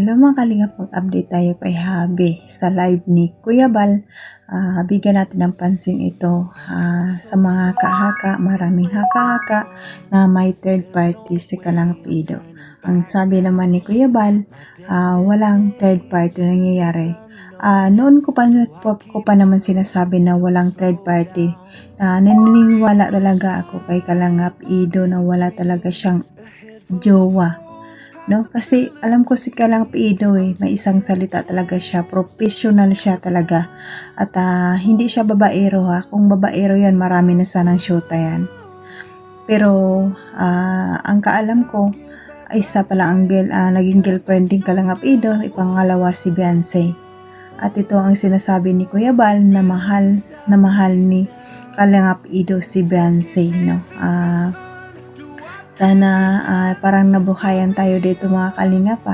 Hello mga kalingap, mag-update tayo kay Habi sa live ni Kuya Bal. Bigyan natin ng pansin ito sa mga haka-haka, maraming haka-haka na may third party si Kalingap Ido. Ang sabi naman ni Kuya Bal, walang third party na nangyayari. Noon ko pa naman sinasabi na walang third party. Naniniwala talaga ako kay Kalingap Ido na wala talaga siyang jowa. No, kasi alam ko si Kalingap Ido may isang salita talaga siya, professional siya talaga. At hindi siya babaero kung babaero yan, marami na sanang syota yan. Pero ang kaalam ko, isa pala ang naging girlfriend din Kalingap Ido, ipangalawa si Beyonce. At ito ang sinasabi ni Kuya Bal na mahal ni Kalingap Ido si Beyonce, no? Sana parang nabuhayan tayo dito mga kalingap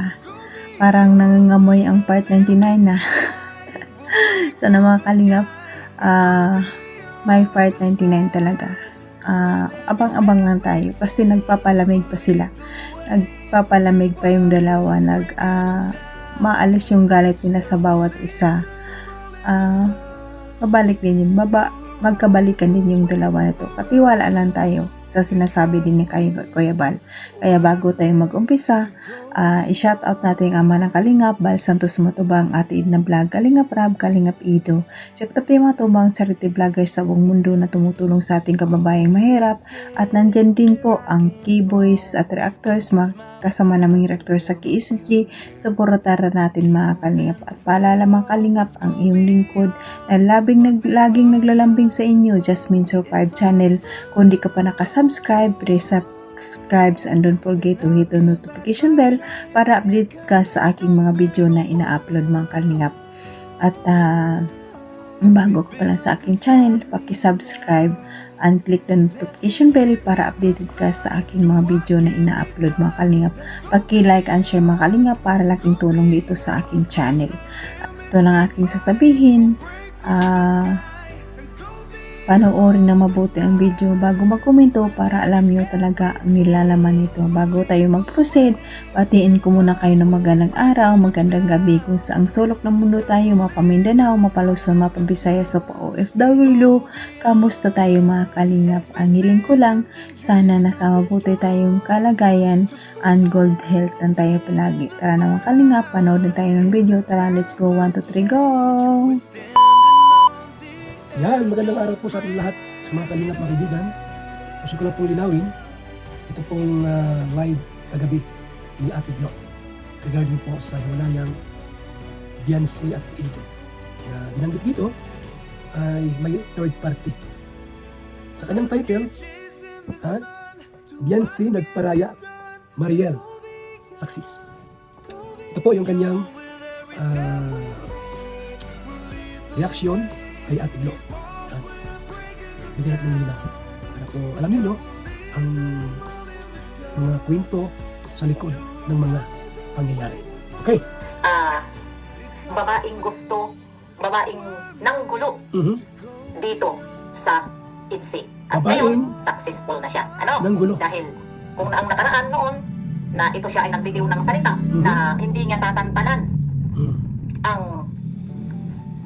Parang nangangamoy ang part 99 na. Sana mga kalingap may part 99 talaga. Abang-abang lang tayo. Kasi nagpapalamig pa sila. Nagpapalamig pa yung dalawa. Maalis yung galit nila sa bawat isa. Magkabalikan din yung dalawa nito. Patiwala lang tayo sa sinasabi din ni Kuya Bal. Kaya bago tayo mag-umpisa, i-shoutout natin ang ama ng Kalingap, Bal Santos Matubang, Ate Edna Vlog, Kalingap Rab, Kalingap Ido. Check tayo yung mga tubang charity vloggers sa buong mundo na tumutulong sa ating kababayang mahirap. At nandyan din po ang Keyboys at reactors, kasama namang reactor sa KSG. Suportara natin mga Kalingap. At paalala mga Kalingap, ang iyong lingkod na laging naglalambing sa inyo, Jasmine Survive Channel. Kung di ka pa nakasubscribe, subscribe and don't forget to hit the notification bell para update ka sa aking mga video na ina-upload mga Kalingap. At bago ka pala sa aking channel, paki-subscribe and click the notification bell para updated ka sa aking mga video na ina-upload mga Kalingap. Paki-like and share mga Kalingap para laking tulong dito sa aking channel. Ito lang aking sasabihin. Panoorin na mabuti ang video bago magkomento para alam nyo talaga ang nilalaman nito. Bago tayo mag-proceed, batiin ko muna kayo ng magandang araw, magandang gabi kung saang sulok ng mundo tayo, mapa Mindanao, mapa Luzon, mapa Visayas, o pa OFW. Kamusta tayo mga Kalingap? Ang hiling ko lang, sana nasa mabuti tayong kalagayan and good health lang tayo palagi. Tara na mga Kalingap, panoodin tayo ng video. Tara, let's go. 1, 2, 3, go! Yan, magandang araw po sa ating lahat, sa mga Kalingap mga kaibigan. Gusto ko lang pong linawin, ito pong live kagabi ni Ate Glo regarding po sa hiwalayang Beyonce at Ido. Binanggit dito ay may third party. Sa kanyang title, Beyonce nagparaya, Mariel success. Ito po yung kanyang reaksyon kay Ate Glo. Bigyan natin ng linaw para po alam niyo ang mga kwento sa likod ng mga pangyayari. Okay? Babaeng gusto, babaeng nanggulo dito sa ITZY. At ngayon, successful na siya. Nanggulo. Dahil kung ang nakaraan noon na ito siya ay nagbitiw ng salita na hindi niya tatantanan ang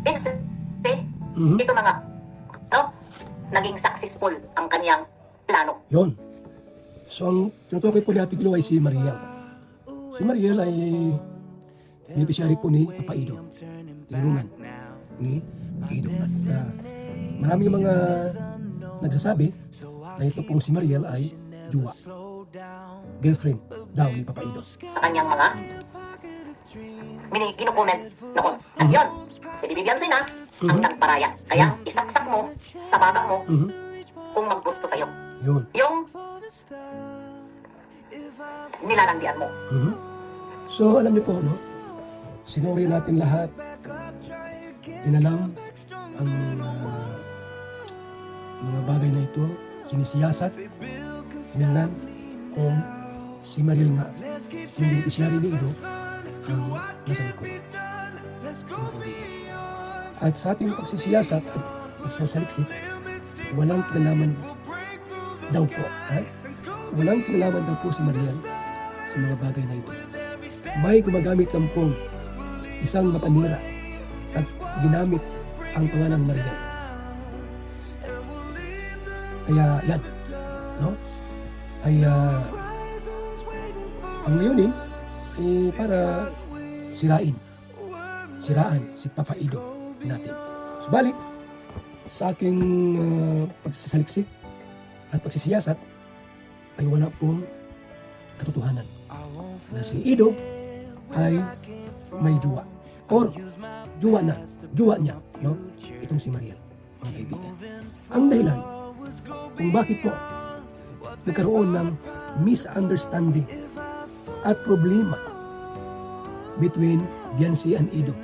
incident, ito na nga, naging successful ang kanyang plano. Yun. So, ang tinutukoy po ni Ate Glo ay si Mariel. Si Mariel ay beneficiary po ni Papa Ido. Tinulungan ni Ido. At maraming mga nagsasabi na ito pong si Mariel ay jowa. Girlfriend daw ni Papa Ido. Sa kanyang mga kinukomment noon. At yun, si Bibi Beyonce na ang nagparaya. Kaya isaksak mo sa bata mo kung maggusto sa'yo. Yun. Yung nilalanggian mo. So, alam niyo po, sinuri natin lahat. Inalam ang mga bagay na ito. Sinisiyasat. Sinignan kung si Mariel nga, yung beneficiary ni Ido, ang nasa likod. At sa ating pagsisiyasat at pagsasaliksik, walang kinalaman daw po. Walang kinalaman daw po si Mariel sa mga bagay na ito. may gumagamit lang pong isang mapanira at ginamit ang pangalan Mariel. Kaya yan, no? Ay ang layunin ay para siraan si Papa Ido natin. Subalit, sa aking pagsasaliksik at pagsisiyasat ay wala pong katotohanan na si Ido ay may jowa or jowa niya, no? Itong si Mariel, mga kaibigan. Ang dahilan kung bakit po nagkaroon ng misunderstanding at problema between Biancy and Ido,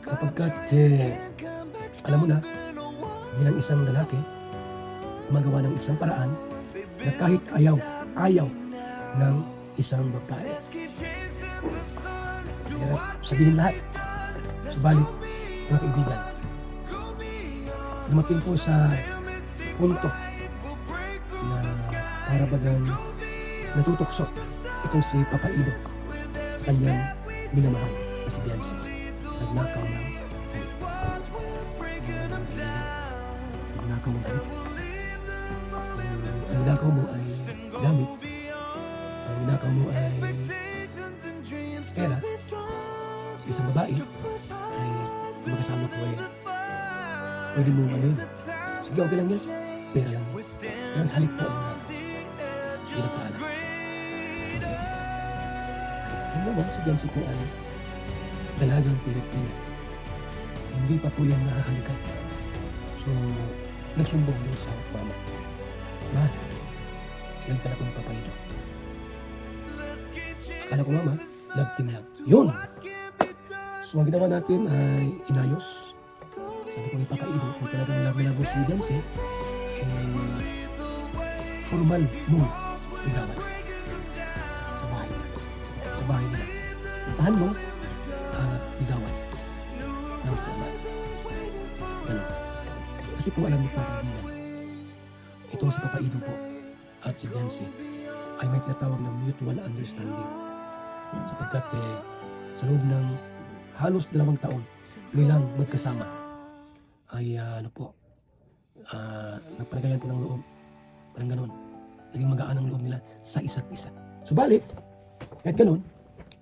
sapagkat alam mo na, bilang isang lalaki, magawa ng isang paraan na kahit ayaw ng isang babae. Hirap sabihin lahat. Subalit, mga kaibigan, dumating po sa punto na para bagang natutokso itong si Papa Ido sa kanyang minamahal na si Biancy. Nagnakaw ng nagnakaw mo gamit. Ang nakaw mo ay gamit. Ang nakaw mo ay pera. Sa isang babae ay magkasama ko ay pwede mo ano yun. Sige, okay lang yan. Pera lang yan. Pero ang halik po ang nakaw. Hindi na paalam. Ano naman, si Biancy po ay dalagang Pilipina. Hindi pa po yan nakahalikan. So, nagsumbong doon sa mama. Ma, nalikan ako ng Papa Ido. Akala ko mama, love team lang. Yun! So, ang ginawa natin ay inayos. Sabi ko kay Papa Ido, kung talagang love na love si Biancy, formal mo igawan. Sa bahay. Sa bahay nila. Puntahan mo at igawan ng formal. Ano? Kasi kung alam niyo po ang itong si Papa Ido po at si Biancy ay may tinatawag ng mutual understanding. Sapagkat sa loob ng halos 2 taon nilang magkasama ay nagpalagayan po ng loob. Parang ganon. Naging magaan ang loob nila sa isa't isa. Subalit, kahit ganon,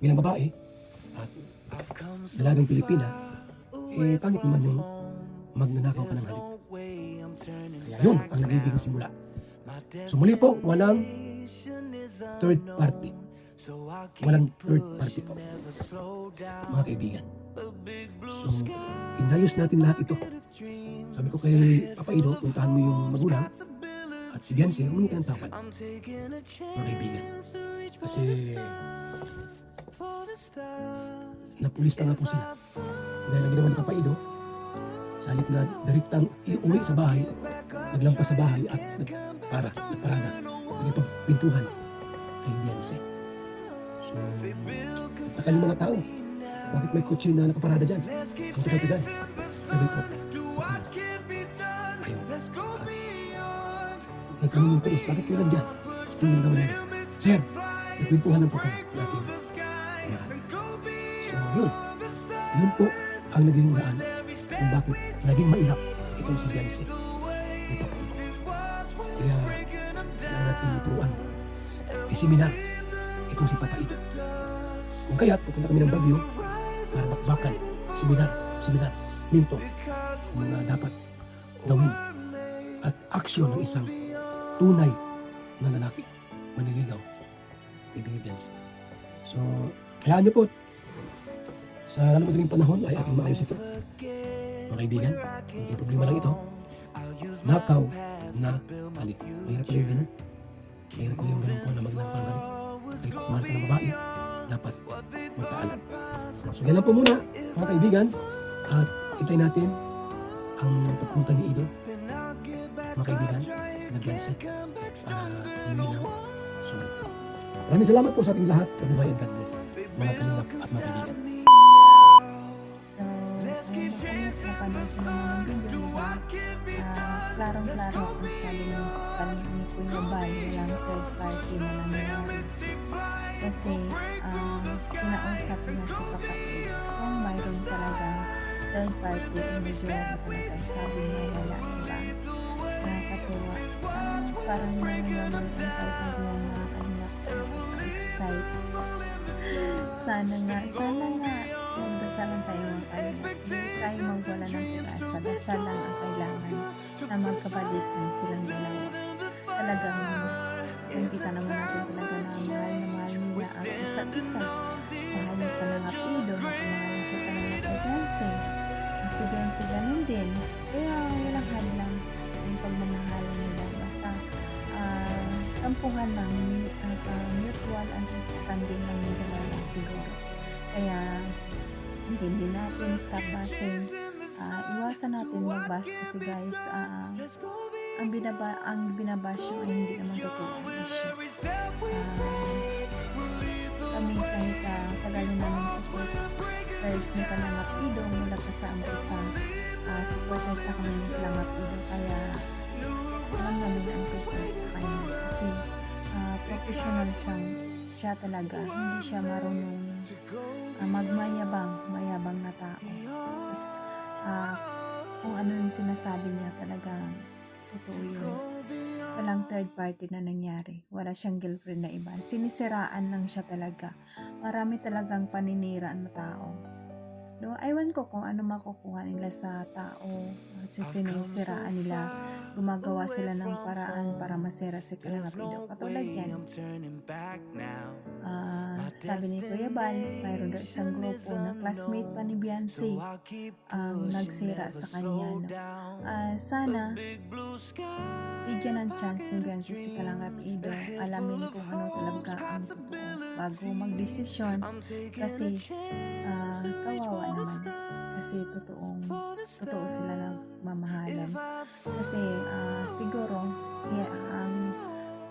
bilang babae at dalagang Pilipina, pangit naman yung magnanakaw ka ng halik. Kaya yun ang nagiging simula. So muli po, walang third party. Walang third party po, mga kaibigan. So, inayos natin lahat ito. Sabi ko kay Papa Ido, puntahan mo yung magulang at si Biancy, humingi ka ng tawad, mga kaibigan. Kasi napulis pa nga po sila. Dahil ang ginawa ni Papa Ido, sa halip na direktang iuwi sa bahay, naglampas sa bahay at nagparada. Nagpagpintuhan kay Biancy. So, nakal yung mga tao. Bakit may kotse na nakaparada dyan? Ang tagal-tagal. Sabi ko, sa pulis. Ayun. Nagtanong yung pulis, bakit kayo nandyan? Tingnan daw nila. Sir, nagpintuhan lang po kami natin. Ayan. So, yun. Yun po ang naging daan kung bakit naging mailap itong si Biancy. Ito po. Kaya, kailangan natin turuan. Isiminar itong si Papa Ido. Kung kaya't pupunta kami ng Baguio para bakbakan, seminar, minto, mga dapat gawin at aksyon ng isang tunay na lalaki, maniligaw, kaibigan Biancy. So, hayaan niyo po, sa lalong madaling panahon ay ating maayos ito. Mga kaibigan, hindi problema lang ito. Nakaw na halik. Mahirap pala yung ganun. Mahirap pala yung ganun po na magnakaw ng halik. Kahit mahal ka ng babae, dapat magpaalam. So yan lang po muna, mga kaibigan. At hintayin natin ang pagpunta ni Ido, mga kaibigan, na Biancy, para humingi ng sorry. Maraming salamat po sa ating lahat. Mabuhay and God bless, mga kalingap at mga kaibigan. So, napanood ko naman ng video, diba? Klarong-klaro ang sabi ni Kuya Bal, walang third party na nangyari. kasi kinausap niya si Papa Ace kung mayroon talagang third party in the journey talaga. Sabi niya wala, diba? Nakakatuwa. Parang nangyayamang ang title ng mga kanila. Excite. Sana nga. Magdasalan tayo mga kanila. Hindi tayo magwala ng pag-asa. Dasal lang ang kailangan na magkabalikan silang dalawa. Talagang nakikita naman natin talaga na mahal nila ang isa't isa. Mahal niya ka ng Apido, mahal siya ka ng Beyonce. At si Beyonce ganun din. Kaya walang hadlang ang pagmamahal nila. Basta tampuhan lang, mutual understanding lang yung dalawa lang siguro. Kaya hindi natin stop basing. Iwasan natin magbas kasi guys, ang binabasyo ay hindi naman totoo ang issue. Kami kahit tagal na namin supporters ni Kalangap Ido mula pa sa umpisa, supporters na kami ni Kalangap Ido, kaya alam namin ang totoo sa kanya kasi professional siya talaga, hindi siya marunong mayabang na tao. Tapos, kung ano yung sinasabi niya talagang totoo yun. Walang third party na nangyari. Wala siyang girlfriend na iba. Sinisiraan lang siya talaga. Marami talagang paninira na tao. No, aywan ko kung ano makukuha nila sa tao. Sinisiraan nila. Gumagawa sila ng paraan para masira si Kalangap Ido. Katulad yan. Sabi ni Kuya Bal, mayroon daw isang grupo na classmate pa ni Beyonce ang nagsira sa kanya. No? Sana bigyan ng chance ni Beyonce si Kalangap Ido, alamin kung ano talaga ang totoo bago magdesisyon kasi kawawa naman kasi totoo sila nagmamahalan kasi siguro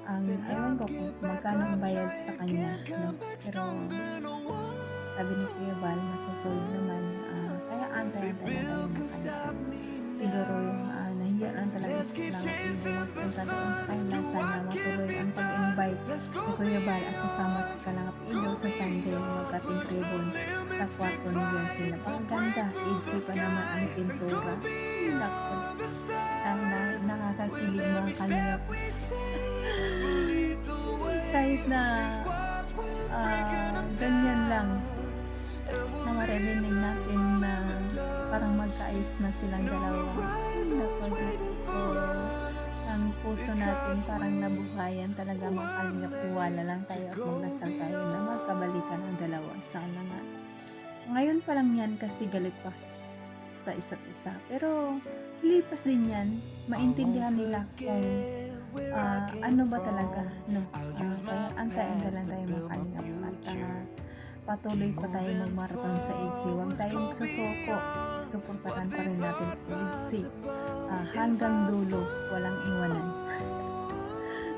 ang ewan ko kung magkano ang bayad sa kanya, no? Pero sabi ni Kuya Bal masusunod naman, kaya antay-antay na tayo ng kanya. Siguro nahiyaan talaga si Kalangap Ido magpunta doon sa kanila. Sana matuloy ang pag-invite ni Kuya Bal at sasama si Kalangap Ido sa Sunday magkating ribbon sa kwarto ni Beyonce. Napakaganda, easy pa naman ang pintura. Naku, nakakakilig mga Kalingap. Kahit na ganyan lang na maririnig natin na parang magkaayos na silang dalawa. Naku, Diyos ko, ang puso natin parang nabuhayan talaga mga Kalingap. Tiwala lang tayo at magdasal tayo na magkabalikan ang dalawa. Sana nga. Ngayon pa lang yan kasi galit pa sa isa't isa. Pero lipas din yan. Maintindihan nila kung ano ba talaga, no? Kaya antayin na lang tayo mga Kalingap at patuloy pa tayo magmarathon sa EDC. Huwag tayong susuko. Suportahan pa rin natin ang EDC hanggang dulo, walang iwanan.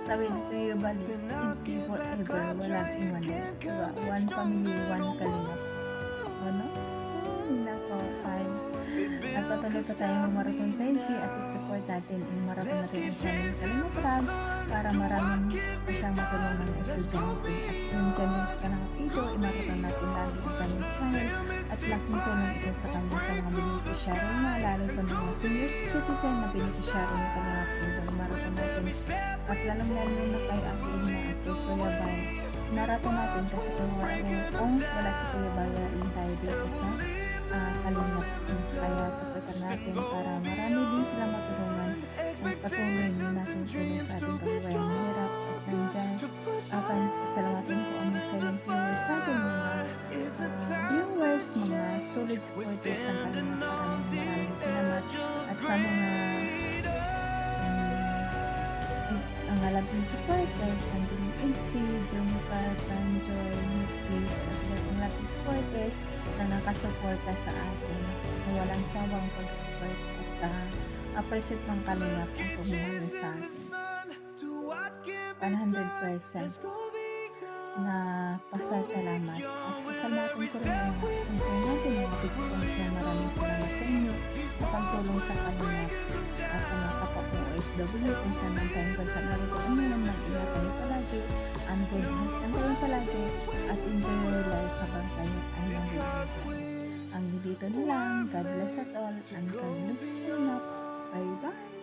Sabi ni Kuya Bal, EDC forever, walang iwanan. Diba? One family, one Kalingap. Ano? Nako, tayo. At patuloy pa tayo mag-marathon sa EDC at support natin yung marathon natin ang channel Kalingap Rab para maraming pa siyang matulungan na estudyante. At yung dyan din sa Kalangap Ido, i-marathon natin lagi ang kanyang channel at laking tulong ito sa kanya sa mga beneficiary na lalo sa mga senior citizen na beneficiary ng Kalangap Ido. Marathon natin at lalong-lalo na kay Ate Ina at kay Kuya Bal. Marathon natin kasi kung wala si Kuya Bal, wala rin tayo dito sa Kalingap. Kaya supportan natin para marami din sila matulungan at patuloy na natin tulong sa ating kababayan mahirap at nandyan. Pasalamatan ko ang mga silent viewers natin, mga viewers, mga solid supporters ng Kalingap. Maraming salamat at sa mga ang alam kong supporters, nandiyan yung EDC, Jumcar, Franjoy, Nutlis, at ang lahat ng supporters na nakasuporta sa atin na walang sawang pag-support at appreciate ng Kalingap ang pumahalo sa atin. 100% na pasasalamat at pasalamatan ko rin ang mga sponsor natin, mga big sponsor. Maraming salamat sa inyo sa pagtulong sa Kalingap at sa mga kapwa ko OFW kung saan man tayo kung saan narito. Ano yan, mag-ingat tayo palagi, ang good health, tayo palagi dito na lang. God bless at all. And God bless po. Bye-bye.